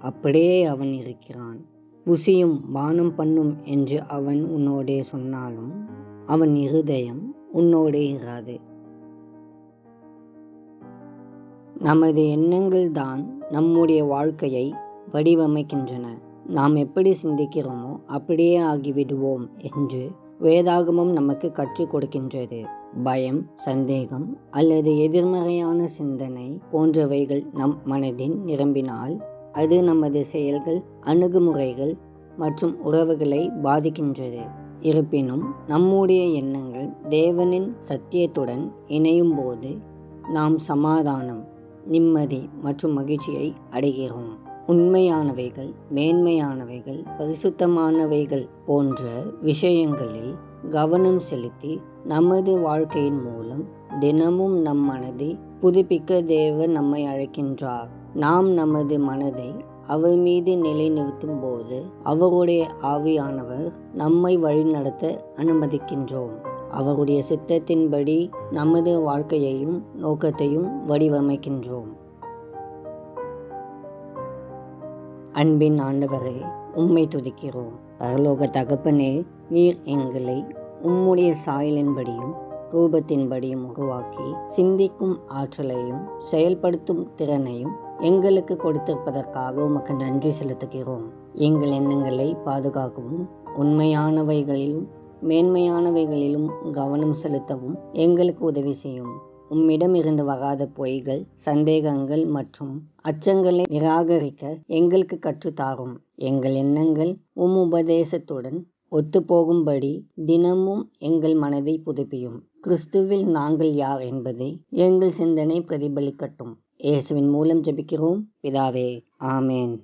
அப்படியே அவன் இருக்கிறான். புசியும் பானம் பண்ணும் என்று அவன் உன்னோடே சொன்னாலும் அவன் இருதயம் உன்னோடே இராது. நமது எண்ணங்கள் தான் நம்முடைய வாழ்க்கையை வடிவமைக்கின்றன. நாம் எப்படி சிந்திக்கிறோமோ அப்படியே ஆகிவிடுவோம் என்று வேதாகமம் நமக்கு கற்றுக் கொடுக்கின்றது. பயம், சந்தேகம் அல்லது எதிர்மறையான சிந்தனை போன்றவைகள் நம் மனதில் நிரம்பினால் அது நமது செயல்கள், அணுகுமுறைகள் மற்றும் உறவுகளை பாதிக்கின்றது. இருப்பினும் நம்முடைய எண்ணங்கள் தேவனின் சத்தியத்துடன் இணையும் போது நாம் சமாதானம், நிம்மதி மற்றும் மகிழ்ச்சியை அடைகிறோம். உண்மையானவைகள், மேன்மையானவைகள், பரிசுத்தமானவைகள் போன்ற விஷயங்களில் கவனம் செலுத்தி நமது வாழ்க்கையின் மூலம் தினமும் நம் மனதை புதுப்பிக்க தேவன் நம்மை அழைக்கின்றார். நாம் நமது மனதை அவர் மீது நிலைநிறுத்தும் போது அவருடைய ஆவியானவர் நம்மை வழிநடத்த அனுமதிக்கின்றோம். அவருடைய சித்தத்தின்படி நமது வாழ்க்கையையும் நோக்கத்தையும் வடிவமைக்கின்றோம். அன்பின் ஆண்டவரே, உம்மை துதிக்கிறோம். பரலோக தகப்பனே, நீர் எங்களை உம்முடைய சாயலின்படியும் ரூபத்தின்படியும் உருவாக்கி சிந்திக்கும் ஆற்றலையும் செயல்படுத்தும் திறனையும் எங்களுக்கு கொடுத்திருப்பதற்காக உமக்கு நன்றி செலுத்துகிறோம். எங்கள் எண்ணங்களை பாதுகாக்கவும் உண்மையானவைகளிலும் மேன்மையானவைகளிலும் கவனம் செலுத்தவும் எங்களுக்கு உதவி செய்யும். உம்மிடம் இருந்து வராத பொய்கள், சந்தேகங்கள் மற்றும் அச்சங்களை நிராகரிக்க எங்களுக்கு கற்றுத்தாரும். எங்கள் எண்ணங்கள் உம் உபதேசத்துடன் ஒத்துப்போகும்படி தினமும் எங்கள் மனதை புதுப்பியும். கிறிஸ்துவில் நாங்கள் யார் என்பதை எங்கள் சிந்தனை பிரதிபலிக்கட்டும். இயேசுவின் மூலம் ஜெபிக்கிறோம் பிதாவே, ஆமேன்.